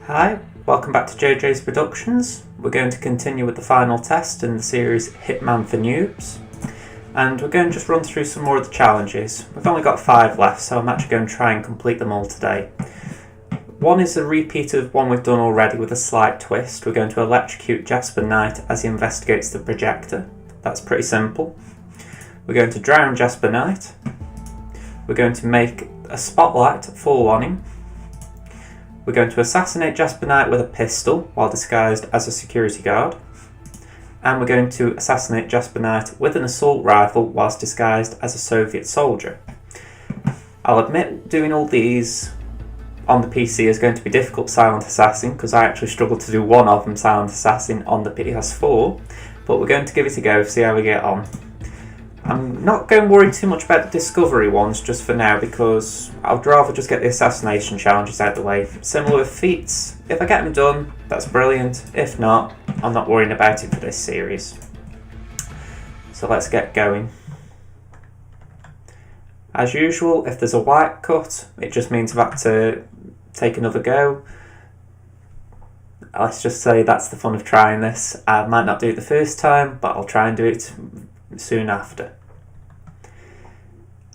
Hi, welcome back to JJ's Productions. We're going to continue with the final test in the series Hitman for Newbs. And we're going to just run through some more of the challenges. We've only got 5 left, so I'm actually going to try and complete them all today. One is a repeat of one we've done already with a slight twist. We're going to electrocute Jasper Knight as he investigates the projector. That's pretty simple. We're going to drown Jasper Knight. We're going to make a spotlight fall on him. We're going to assassinate Jasper Knight with a pistol while disguised as a security guard. And we're going to assassinate Jasper Knight with an assault rifle whilst disguised as a Soviet soldier. I'll admit doing all these on the PC is going to be difficult silent assassin because I actually struggled to do one of them silent assassin on the PS4, but we're going to give it a go, see how we get on. I'm not going to worry too much about the discovery ones just for now because I'd rather just get the assassination challenges out of the way. Similar with feats, if I get them done, that's brilliant. If not, I'm not worrying about it for this series. So let's get going. As usual, if there's a white cut, it just means I've had to take another go. Let's just say that's the fun of trying this. I might not do it the first time, but I'll try and do it soon after.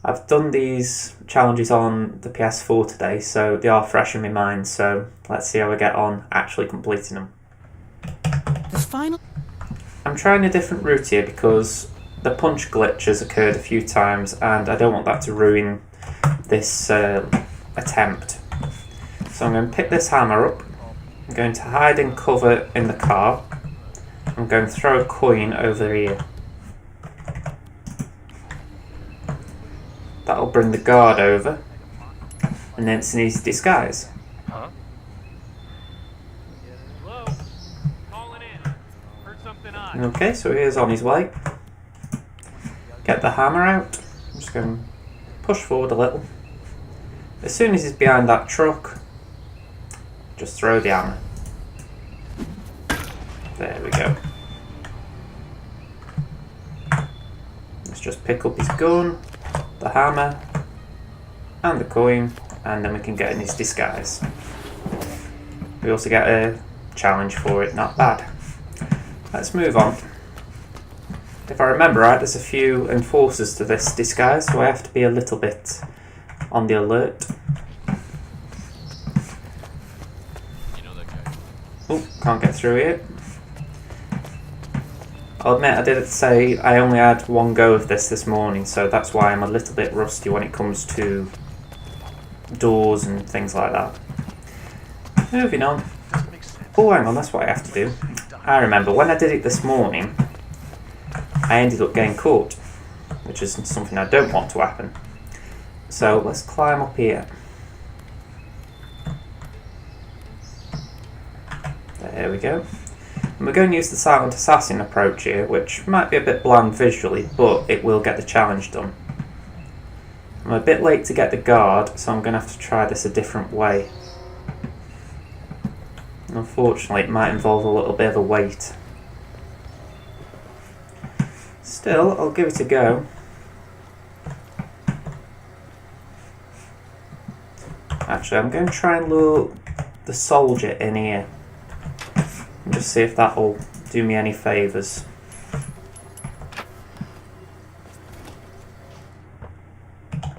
I've done these challenges on the PS4 today, so they are fresh in my mind, so let's see how I get on actually completing them. I'm trying a different route here because the punch glitch has occurred a few times and I don't want that to ruin this attempt. So I'm going to pick this hammer up, I'm going to hide in cover in the car, I'm going to throw a coin over here. That'll bring the guard over, and then it's an easy disguise. Huh? Hello? Calling in. Heard something odd. Okay, so he is on his way. Get the hammer out. I'm just going to push forward a little. As soon as he's behind that truck, just throw the hammer. There we go. Let's just pick up his gun, the hammer, and the coin, and then we can get in his disguise. We also get a challenge for it, not bad. Let's move on. If I remember right, there's a few enforcers to this disguise, so I have to be a little bit on the alert. Oh, can't get through here. I'll admit I did say I only had one go of this morning, so that's why I'm a little bit rusty when it comes to doors and things like that. Moving on. Oh, hang on, that's what I have to do. I remember when I did it this morning, I ended up getting caught, which is something I don't want to happen. So let's climb up here. There we go. And we're going to use the silent assassin approach here, which might be a bit bland visually, but it will get the challenge done. I'm a bit late to get the guard, so I'm going to have to try this a different way. Unfortunately, it might involve a little bit of a wait. Still, I'll give it a go. Actually, I'm going to try and lure the soldier in here. Just see if that'll do me any favours.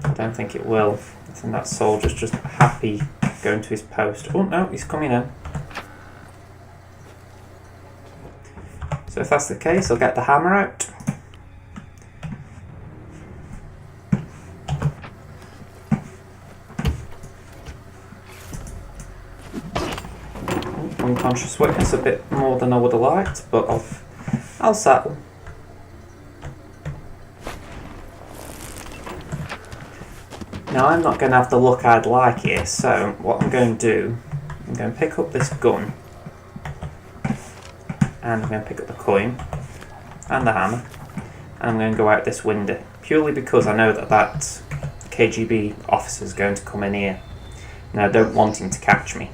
I don't think it will. I think that soldier's just happy going to his post. Oh no, he's coming in. So if that's the case, I'll get the hammer out. Unconscious witness a bit more than I would have liked, but I'll settle. Now I'm not going to have the look I'd like here, so what I'm going to do, I'm going to pick up this gun, and I'm going to pick up the coin, and the hammer, and I'm going to go out this window, purely because I know that KGB officer is going to come in here, and I don't want him to catch me.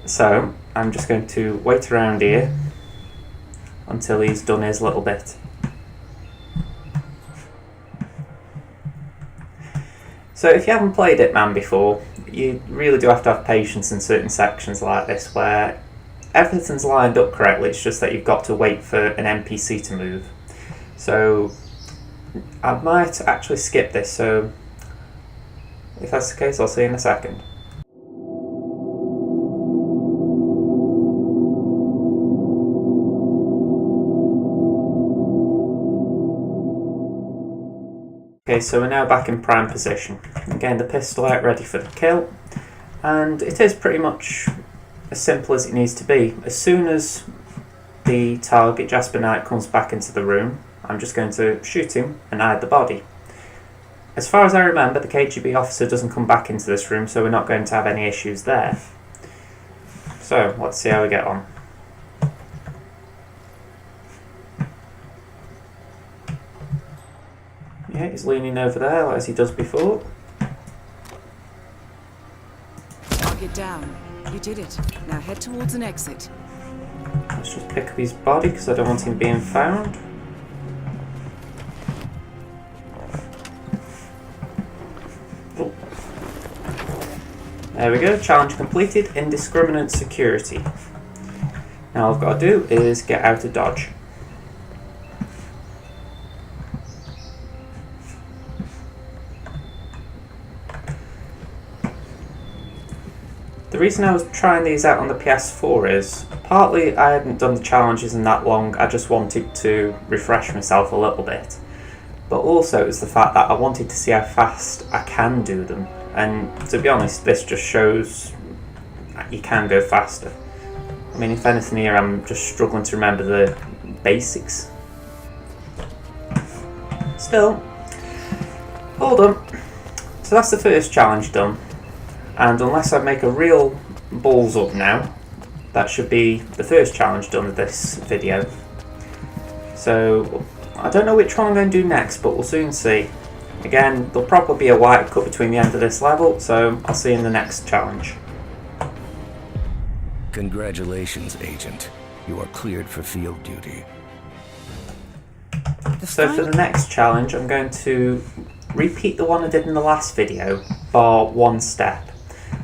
So I'm just going to wait around here until he's done his little bit. So if you haven't played Hitman before, you really do have to have patience in certain sections like this where everything's lined up correctly, it's just that you've got to wait for an NPC to move. So I might actually skip this, so if that's the case, I'll see you in a second. Okay, so we're now back in prime position. Again, the pistol out ready for the kill, and it is pretty much as simple as it needs to be. As soon as the target, Jasper Knight, comes back into the room, I'm just going to shoot him and hide the body. As far as I remember, the KGB officer doesn't come back into this room, so we're not going to have any issues there. So, let's see how we get on. Yeah, he's leaning over there as he does before. Target down. You did it. Now head towards an exit. Let's just pick up his body because I don't want him being found. Oh. There we go, challenge completed. Indiscriminate Security. Now all I've got to do is get out of dodge. The reason I was trying these out on the PS4 is, partly I hadn't done the challenges in that long, I just wanted to refresh myself a little bit. But also it was the fact that I wanted to see how fast I can do them. And to be honest, this just shows you can go faster. I mean, if anything here, I'm just struggling to remember the basics. Still, hold on. So that's the first challenge done. And unless I make a real balls up now, that should be the first challenge done with this video. So I don't know which one I'm going to do next, but we'll soon see. Again, there'll probably be a wide cut between the end of this level, so I'll see you in the next challenge. Congratulations, Agent. You are cleared for field duty. So for the next challenge, I'm going to repeat the one I did in the last video, bar one step.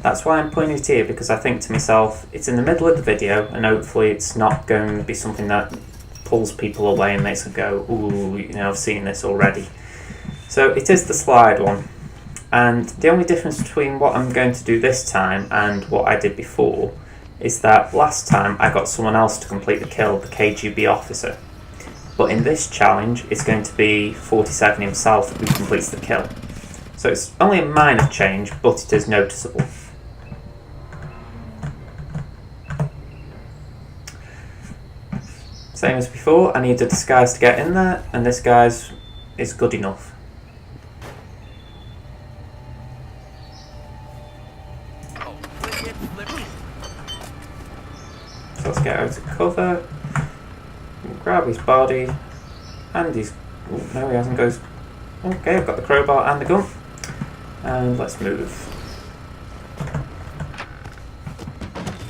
That's why I'm putting it here, because I think to myself, it's in the middle of the video, and hopefully it's not going to be something that pulls people away and makes them go, ooh, you know, I've seen this already. So it is the slide one. And the only difference between what I'm going to do this time and what I did before is that last time I got someone else to complete the kill, the KGB officer. But in this challenge, it's going to be 47 himself who completes the kill. So it's only a minor change, but it is noticeable. Same as before, I need a disguise to get in there, and this guy's is good enough. So let's get out of cover, grab his body, and he's... oh, no, he hasn't goes... okay, I've got the crowbar and the gun, and let's move.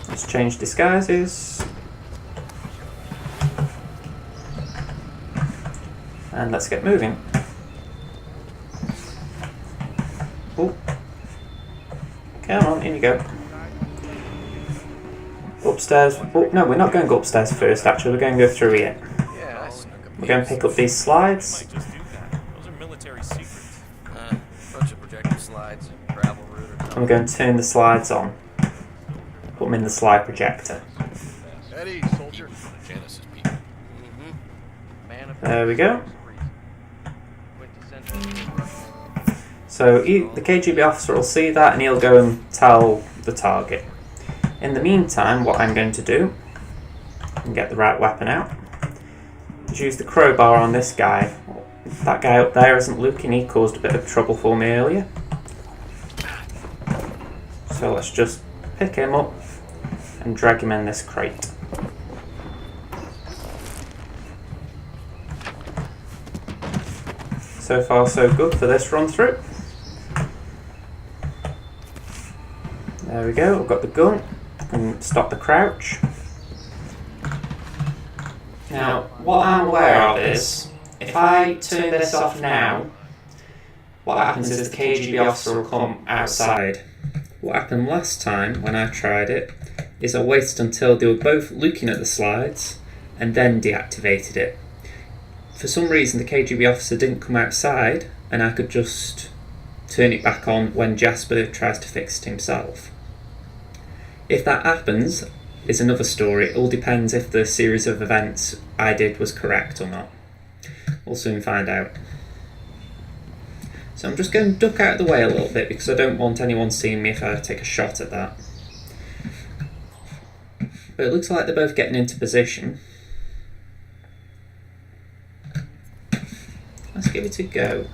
Let's change disguises. And let's get moving. Oh. Come on, in you go. Upstairs. Oh, no, we're not going to go upstairs first, actually. We're going to go through here. We're going to pick up these slides. Those are military secrets. Bunch of projector slides, gravel route. I'm going to turn the slides on. Put them in the slide projector. Eddie, soldier. Genesis people. There we go. So the KGB officer will see that and he'll go and tell the target. In the meantime, what I'm going to do, and get the right weapon out, is use the crowbar on this guy. That guy up there isn't looking, he caused a bit of trouble for me earlier. So let's just pick him up and drag him in this crate. So far so good for this run through. There we go, I've got the gun. I can stop the crouch. Now, what I'm aware of is, if I turn this off now, what happens is the KGB officer will come outside. What happened last time when I tried it is I waited until they were both looking at the slides and then deactivated it. For some reason the KGB officer didn't come outside and I could just turn it back on when Jasper tries to fix it himself. If that happens, is another story. It all depends if the series of events I did was correct or not. We'll soon find out. So I'm just going to duck out of the way a little bit because I don't want anyone seeing me if I take a shot at that. But it looks like they're both getting into position. Let's give it a go.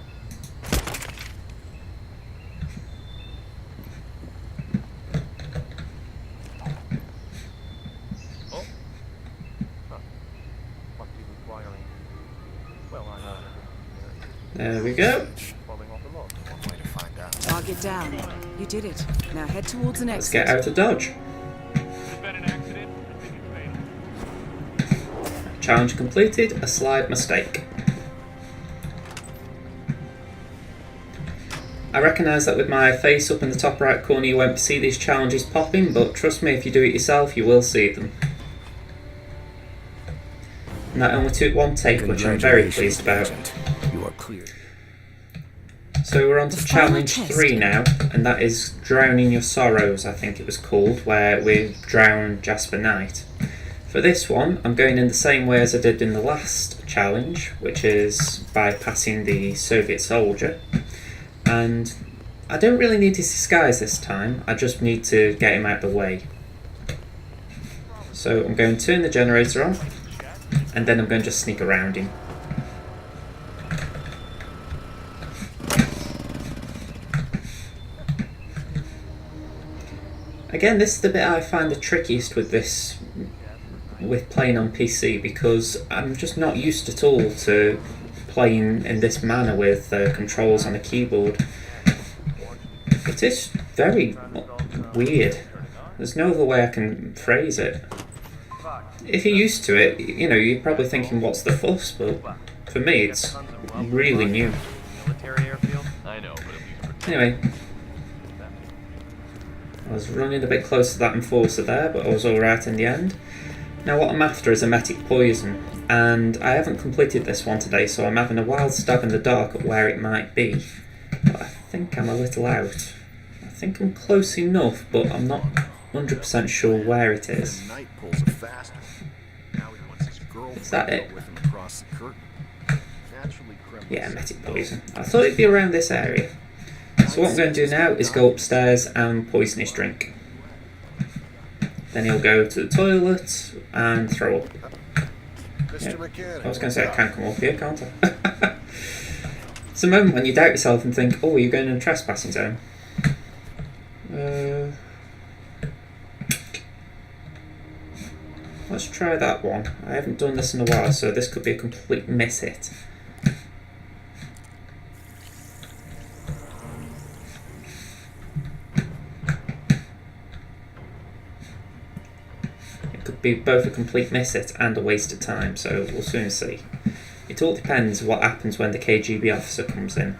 There we go. Target down. You did it. Now head towards an Let's exit. get out of dodge. There's been an accident. I think it's fatal. Challenge completed, a slide mistake. I recognise that with my face up in the top right corner you won't see these challenges popping, but trust me, if you do it yourself you will see them. And that only took one take, which I'm very pleased about. You are cleared. So we're on to The final challenge test. 3 now, and that is Drowning Your Sorrows, I think it was called, where we drown Jasper Knight. For this one, I'm going in the same way as I did in the last challenge, which is by passing the Soviet soldier. And I don't really need his disguise this time, I just need to get him out of the way. So I'm going to turn the generator on, and then I'm going to just sneak around him. Again, this is the bit I find the trickiest with this, with playing on PC, because I'm just not used at all to playing in this manner with controls on a keyboard. It is very weird. There's no other way I can phrase it. If you're used to it, you know, you're probably thinking, what's the fuss? But for me, it's really new. Military airfield? I know, but at least Anyway, I was running a bit close to that enforcer there, but I was alright in the end. Now what I'm after is emetic poison, and I haven't completed this one today, so I'm having a wild stab in the dark at where it might be. But I think I'm a little out. I think I'm close enough, but I'm not 100% sure where it is. Is that it? Yeah, emetic poison. I thought it'd be around this area. So what I'm going to do now is go upstairs and poison his drink. Then he'll go to the toilet and throw up. Yeah. I was going to say I can come up here, can't I? It's a moment when you doubt yourself and think, oh, you're going in a trespassing zone. Let's try that one. I haven't done this in a while, so this could be a complete miss hit. Be both a complete miss hit and a waste of time, so we'll soon see. It all depends what happens when the KGB officer comes in.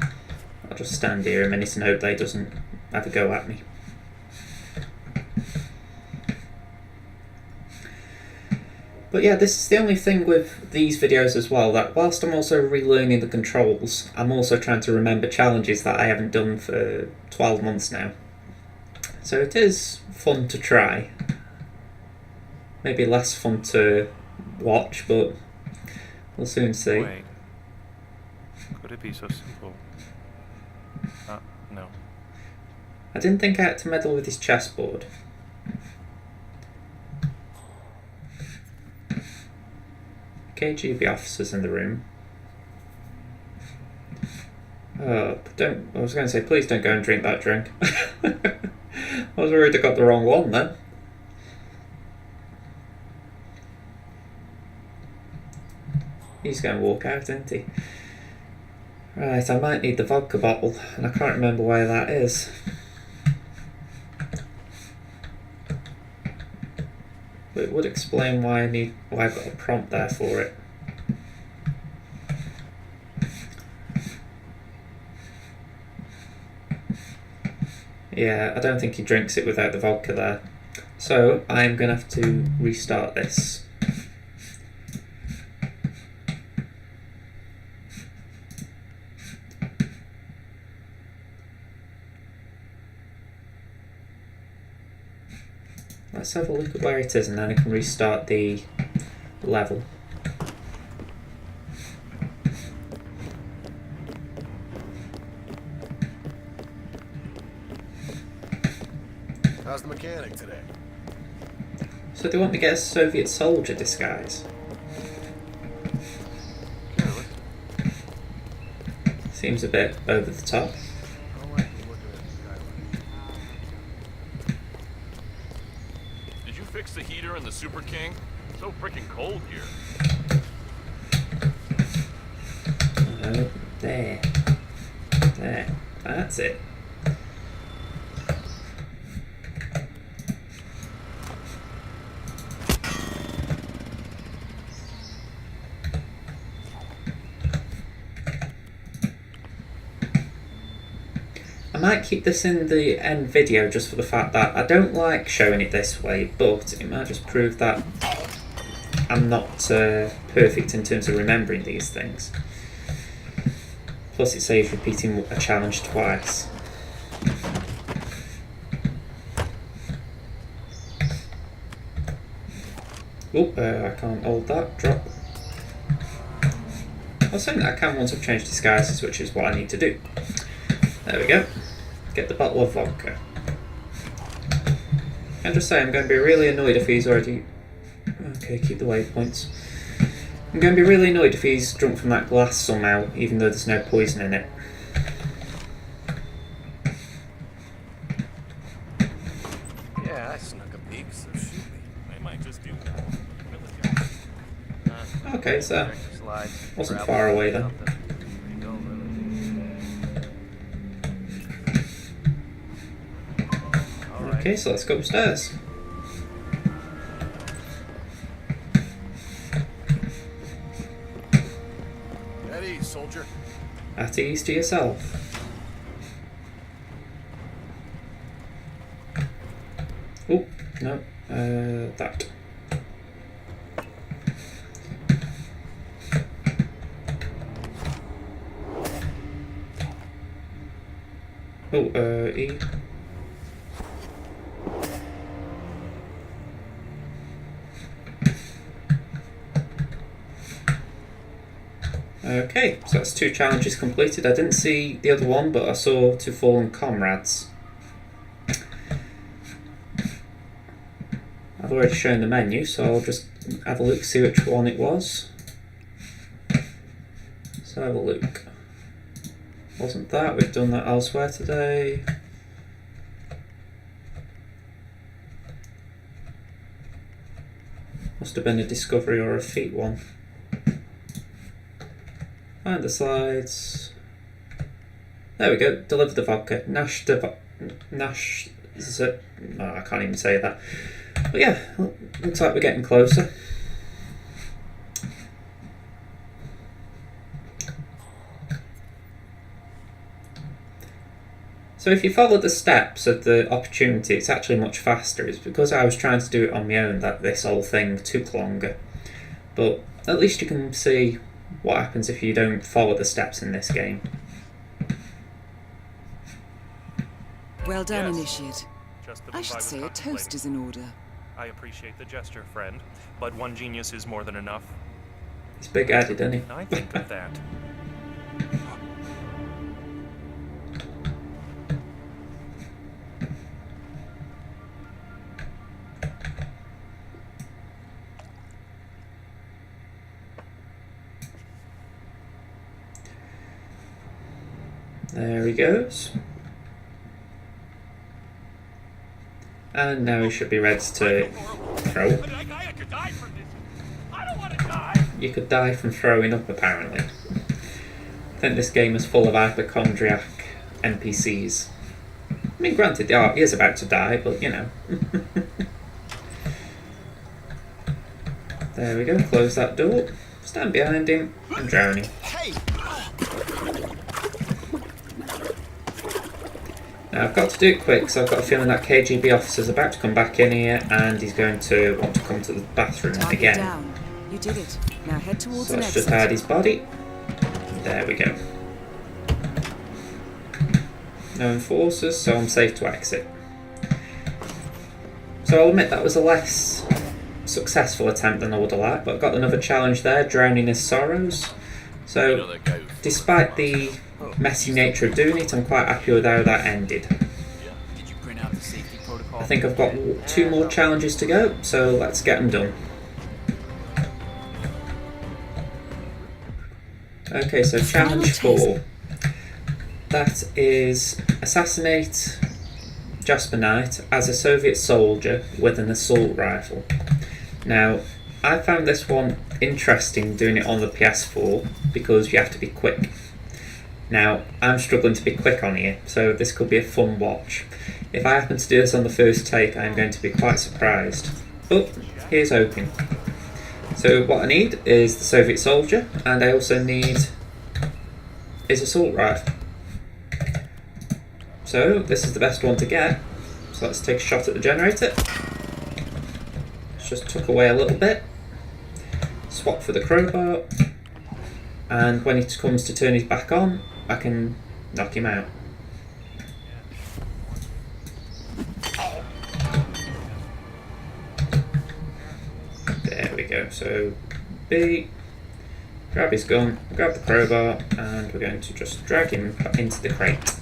I'll just stand here a minute and hope they doesn't have a go at me. But yeah, this is the only thing with these videos as well, that whilst I'm also relearning the controls, I'm also trying to remember challenges that I haven't done for 12 months now. So it is fun to try. Maybe less fun to watch, but we'll soon see. Wait. Could it be so simple? No. I didn't think I had to meddle with his chessboard. KGB officers in the room. I was going to say, please don't go and drink that drink. I was worried I got the wrong one then. He's going to walk out, isn't he? Right, I might need the vodka bottle, and I can't remember where that is. But it would explain why I've got a prompt there for it. Yeah, I don't think he drinks it without the vodka there. So I'm going to have to restart this. Let's have a look at where it is and then I can restart the level. How's the mechanic today? So they want to get a Soviet soldier disguise. Careless. Seems a bit over the top. I don't like you looking at the skyline. Did you fix the heater in the Super King? It's so freaking cold here. Oh, there. There. That's it. I might keep this in the end video just for the fact that I don't like showing it this way, but it might just prove that I'm not perfect in terms of remembering these things. Plus it saves repeating a challenge twice. Oh, I can't hold that. Drop. I was saying that I can once I've changed disguises, which is what I need to do. There we go. Get the bottle of vodka. Can I just say I'm going to be really annoyed if he's already... Okay, keep the waypoints. I'm going to be really annoyed if he's drunk from that glass somehow, even though there's no poison in it. Yeah, I snuck a peek, so shoot me. I might just do that. Okay, so wasn't far away then. Okay, so let's go upstairs. At ease, soldier. At ease to yourself. Oh, no, that. Oh, E. Okay, so that's 2 challenges completed. I didn't see the other one, but I saw 2 Fallen Comrades. I've already shown the menu, so I'll just have a look, see which one it was. So have a look. Wasn't that? We've done that elsewhere today. Must have been a discovery or a feat one. Find the slides. There we go. Deliver the vodka. Nash Z'darove. Oh, I can't even say that. But yeah, looks like we're getting closer. So if you follow the steps of the opportunity, it's actually much faster. It's because I was trying to do it on my own that this whole thing took longer. But at least you can see what happens if you don't follow the steps in this game. Well done, Yes. Initiate. Just the I should was say a toast contemplating. is in order. I appreciate the gesture, friend, but one genius is more than enough. He's big-headed, isn't he? I think of that. There he goes. And now he should be ready to throw. I could die from this. I don't want to die. You could die from throwing up, apparently. I think this game is full of hypochondriac NPCs. I mean, granted, he is about to die, but you know. There we go, close that door. Stand behind him and drown him. Hey! Now I've got to do it quick because I've got a feeling that KGB officer's about to come back in here and he's going to want to come to the bathroom Target again. down. You did it. Now head towards So an let's exit. just hide his body. There we go. No enforcers, so I'm safe to exit. So I'll admit that was a less successful attempt than I would have liked, but I've got another challenge there, drowning his sorrows. You know So that guy who despite the messy nature of doing it, I'm quite happy with how that ended. Did you print out the safety protocol? I think I've got 2 more challenges to go, so let's get them done. Okay, so challenge 4. That is assassinate Jasper Knight as a Soviet soldier with an assault rifle. Now, I found this one interesting doing it on the PS4 because you have to be quick. Now, I'm struggling to be quick on here, so this could be a fun watch. If I happen to do this on the first take, I'm going to be quite surprised. But here's hoping. So what I need is the Soviet soldier, and I also need his assault rifle. So this is the best one to get. So let's take a shot at the generator. Let's just tuck away a little bit. Swap for the crowbar. And when he comes to turn his back on, I can knock him out. There we go. So B, grab his gun, grab the crowbar, and we're going to just drag him into the crate.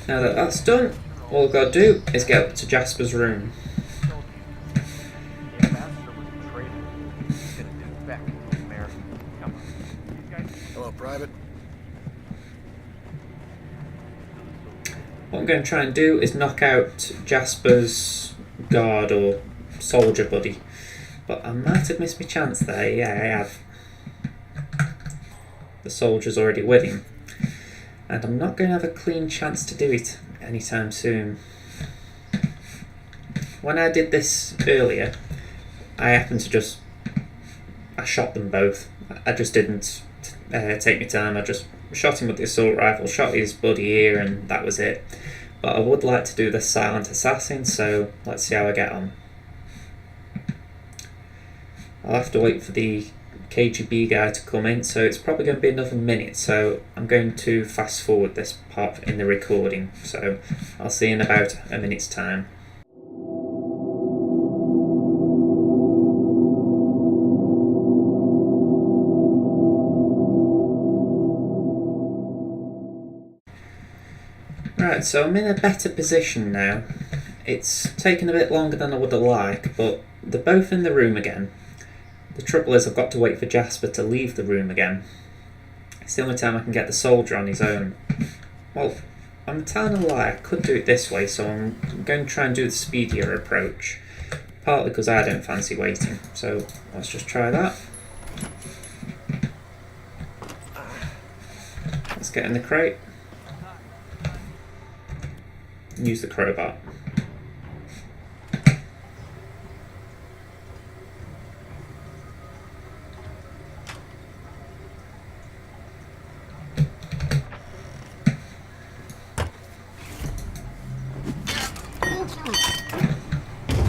Now that that's done, all I've got to do is get up to Jasper's room. The ambassador was a traitor. He's gonna defect to America. Come on. These guys. Hello, Private. What I'm going to try and do is knock out Jasper's guard or soldier buddy. But I might have missed my chance there. Yeah, I have. The soldier's already with him. And I'm not going to have a clean chance to do it anytime soon. When I did this earlier, I happened to I shot them both. I just didn't take my time. I just shot him with the assault rifle, shot his buddy here, and that was it. But I would like to do the silent assassin, so let's see how I get on. I'll have to wait for the KGB guy to come in, so it's probably going to be another minute, so I'm going to fast forward this part in the recording, so I'll see you in about a minute's time. Right, so I'm in a better position now. It's taken a bit longer than I would have liked, but they're both in the room again. The trouble is I've got to wait for Jasper to leave the room again. It's the only time I can get the soldier on his own. Well, I'm telling a lie, I could do it this way, so I'm going to try and do the speedier approach. Partly because I don't fancy waiting, so let's just try that. Let's get in the crate. And use the crowbar.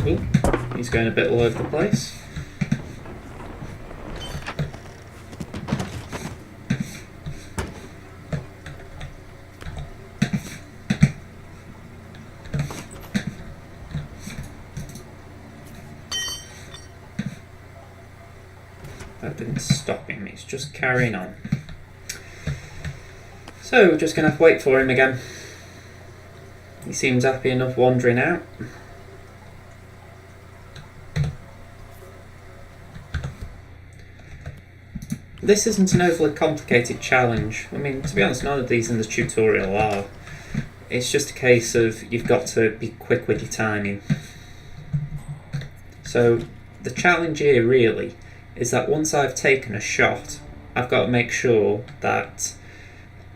Ooh, he's going a bit all over the place. That didn't stop him, he's just carrying on. So we're just going to have to wait for him again. He seems happy enough wandering out. This isn't an overly complicated challenge. I mean, to be honest, none of these in the tutorial are. It's just a case of you've got to be quick with your timing. So the challenge here really is that once I've taken a shot, I've got to make sure that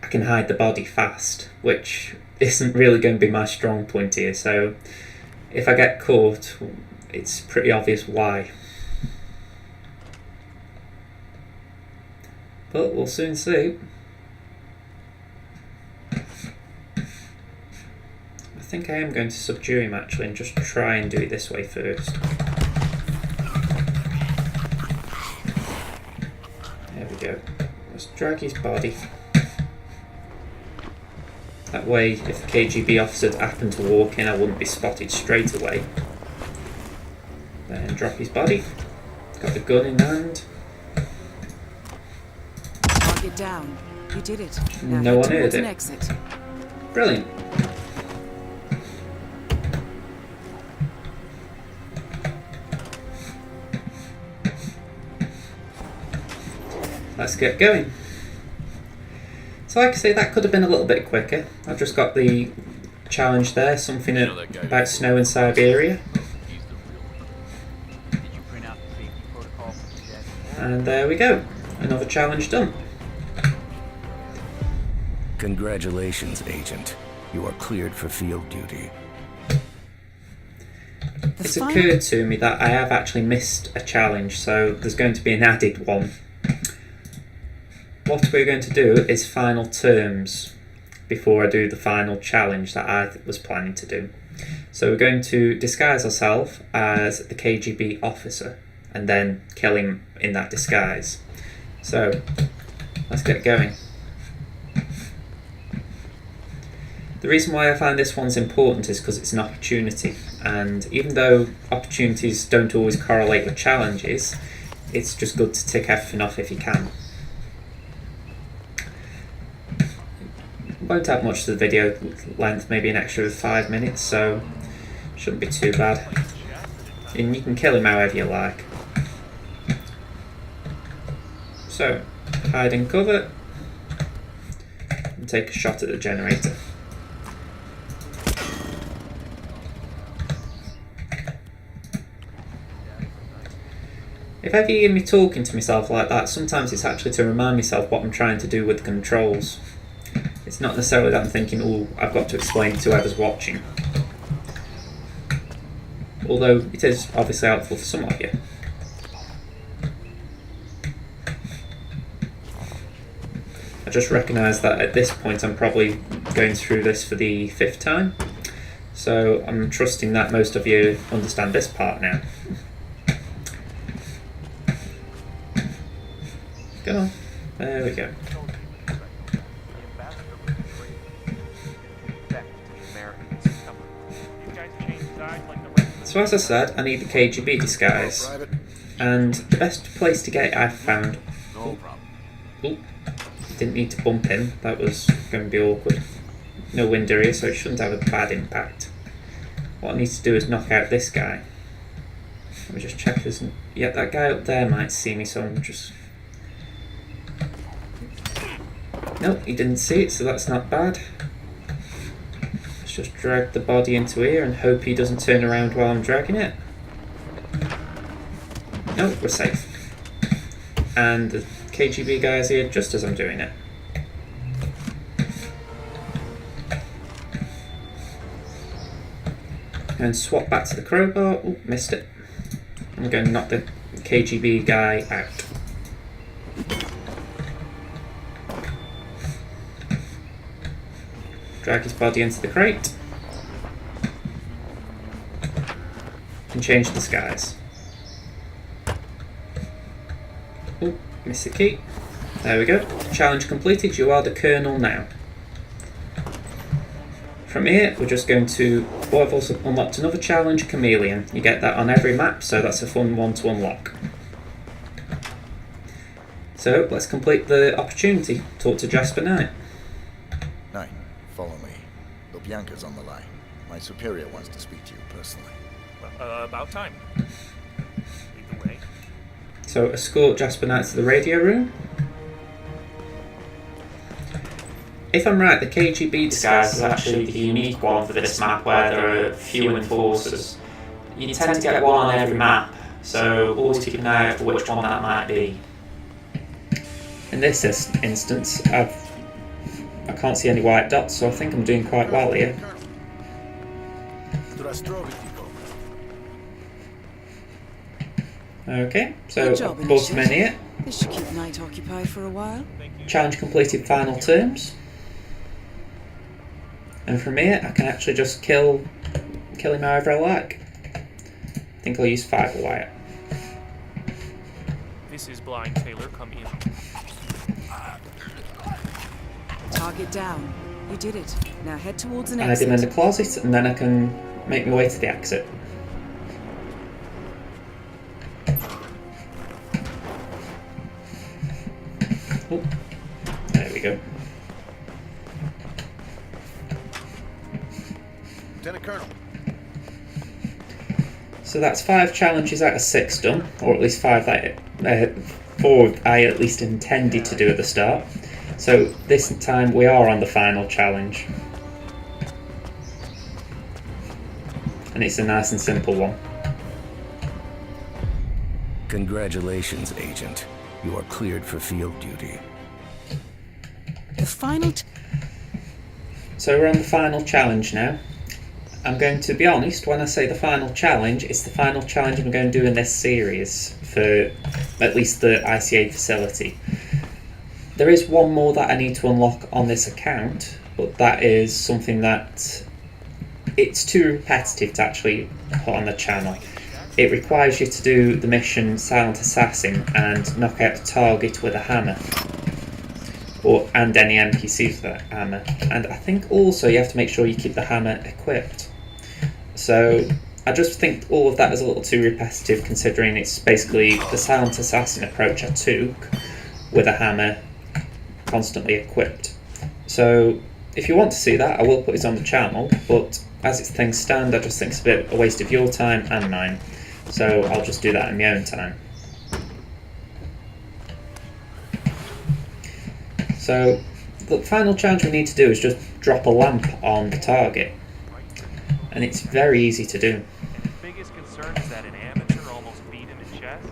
I can hide the body fast, which isn't really going to be my strong point here. So if I get caught, it's pretty obvious why. But we'll soon see. I think I am going to subdue him actually and just try and do it this way first. There we go. Let's drag his body. That way, if the KGB officers happen to walk in, I wouldn't be spotted straight away. Then drop his body. Got the gun in hand. Target down. You did it. Now No head one heard towards it. an exit. Brilliant. Let's get going. So like I say, that could have been a little bit quicker. I've just got the challenge there, something about snow in Siberia. He's the real one. Did you print out the safety protocol for the jet? And there we go. Another challenge done. Congratulations, Agent. You are cleared for field duty. It's occurred to me that I have actually missed a challenge, so there's going to be an added one. What we're going to do is final terms before I do the final challenge that I was planning to do. So we're going to disguise ourselves as the KGB officer and then kill him in that disguise. So let's get going. The reason why I find this one's important is because it's an opportunity, and even though opportunities don't always correlate with challenges, it's just good to tick everything off if you can. Won't have much to the video length, maybe an extra 5 minutes, so shouldn't be too bad. And you can kill him however you like. So, hide and cover, and take a shot at the generator. If ever you hear me talking to myself like that, sometimes it's actually to remind myself what I'm trying to do with the controls. It's not necessarily that I'm thinking, oh, I've got to explain to whoever's watching. Although it is obviously helpful for some of you. I just recognise that at this point I'm probably going through this for the 5th time. So I'm trusting that most of you understand this part now. Go on. There we go. So as I said, I need the KGB disguise, and the best place to get it I've found. Oh, didn't need to bump him, that was going to be awkward. No wind area, so it shouldn't have a bad impact. What I need to do is knock out this guy. Let me just check this. Yeah, that guy up there might see me, so I'm just... Nope, he didn't see it, so that's not bad. Let's just drag the body into here and hope he doesn't turn around while I'm dragging it. Nope, we're safe. And the KGB guy's here just as I'm doing it. And swap back to the crowbar. Oh, missed it. I'm going to knock the KGB guy out. Drag his body into the crate. And change disguise. Oh, missed the key. There we go. Challenge completed. You are the Colonel now. From here, we're just going to... Oh, I've also unlocked another challenge, Chameleon. You get that on every map, so that's a fun one to unlock. So, let's complete the opportunity. Talk to Jasper Knight. Knight, follow me. Lubyanka's on the line. My superior wants to speak to you personally. About time. Lead the way. So, escort Jasper Knight to the radio room. If I'm right, the KGB disguise is actually the unique one for this map where there are few enforcers. You tend to get one on every map, so always keep an eye out for which one that might be. In this instance, I can't see any white dots, so I think I'm doing quite well here. Okay, so both men here. This should keep Knight occupied for a while. Challenge completed, final terms. And from here, I can actually just kill him however I like. I think I'll use fiber wire. This is Blind Taylor. Come in. Target down. You did it. Now head towards an And I exit. dim in the closet, and then I can make my way to the exit. Oh, there we go. Lieutenant Colonel. So that's 5 challenges out of 6 done, or at least 4 I at least intended to do at the start. So this time we are on the final challenge. And it's a nice and simple one. Congratulations, Agent. You are cleared for field duty. The final. So we're on the final challenge now. I'm going to be honest, when I say the final challenge, it's the final challenge I'm going to do in this series for at least the ICA facility. There is one more that I need to unlock on this account, but that is something that it's too repetitive to actually put on the channel. It requires you to do the mission Silent Assassin and knock out the target with a hammer. And any NPCs with that hammer. And I think also you have to make sure you keep the hammer equipped. So I just think all of that is a little too repetitive, considering it's basically the Silent Assassin approach I took with a hammer constantly equipped. So if you want to see that, I will put it on the channel, but as it's things stand, I just think it's a bit of a waste of your time and mine. So I'll just do that in my own time. So the final challenge we need to do is just drop a lamp on the target. And it's very easy to do. His biggest concern is that an amateur almost beat him in chess.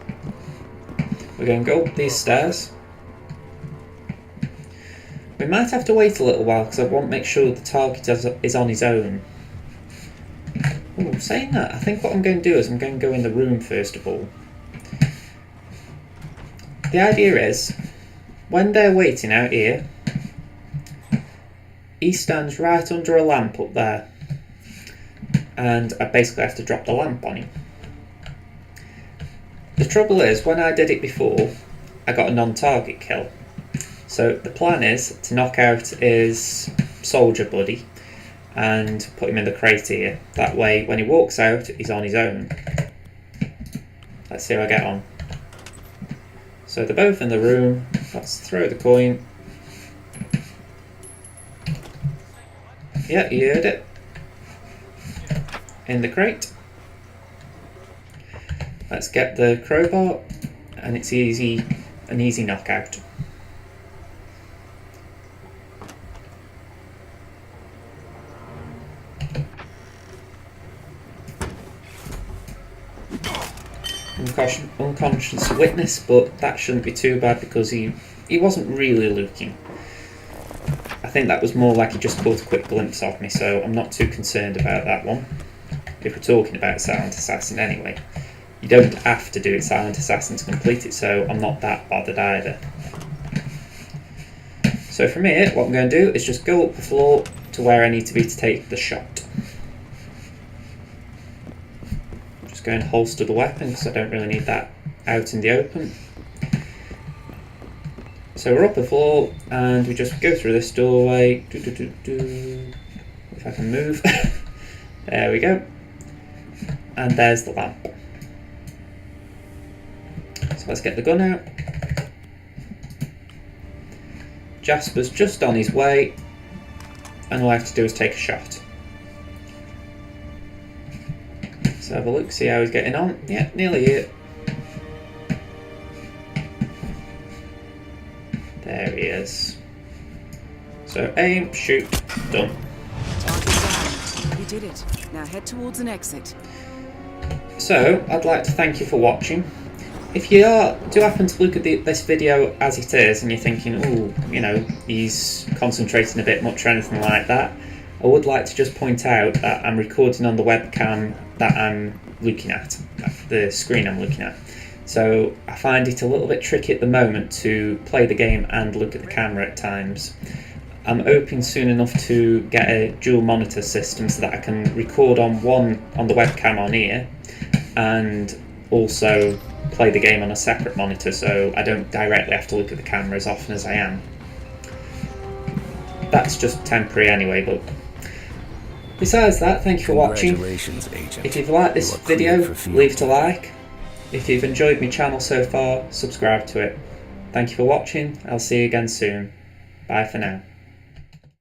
We're going to go up these stairs. We might have to wait a little while because I want to make sure the target is on his own. Ooh, saying that, I think what I'm going to do is I'm going to go in the room first of all. The idea is, when they're waiting out here, he stands right under a lamp up there. And I basically have to drop the lamp on him. The trouble is, when I did it before, I got a non-target kill. So the plan is to knock out his soldier buddy and put him in the crate here. That way, when he walks out, he's on his own. Let's see how I get on. So they're both in the room. Let's throw the coin. Yeah, you heard it. In the crate. Let's get the crowbar, and it's an easy knockout. Unconscious witness, but that shouldn't be too bad because he wasn't really looking. I think that was more like he just caught a quick glimpse of me, so I'm not too concerned about that one. If we're talking about Silent Assassin anyway. You don't have to do it Silent Assassin to complete it, so I'm not that bothered either. So from here, what I'm going to do is just go up the floor to where I need to be to take the shot. Just go and holster the weapon because I don't really need that out in the open. So we're up the floor and we just go through this doorway. If I can move. There we go. And there's the lamp. So let's get the gun out. Jasper's just on his way, and all I have to do is take a shot. Let's have a look, see how he's getting on. Yeah, nearly here. There he is. So aim, shoot, done. Target down. You did it. Now head towards an exit. So, I'd like to thank you for watching. If you do happen to look at this video as it is and you're thinking, oh, you know, he's concentrating a bit much or anything like that, I would like to just point out that I'm recording on the webcam that I'm looking at, the screen I'm looking at. So I find it a little bit tricky at the moment to play the game and look at the camera at times. I'm hoping soon enough to get a dual monitor system so that I can record on the webcam on here and also play the game on a separate monitor so I don't directly have to look at the camera as often as I am. That's just temporary anyway, but besides that, thank you for watching. Congratulations, Agent. If you've liked this You are cleared video, for field leave it a duty. like. If you've enjoyed my channel so far, subscribe to it. Thank you for watching. I'll see you again soon. Bye for now.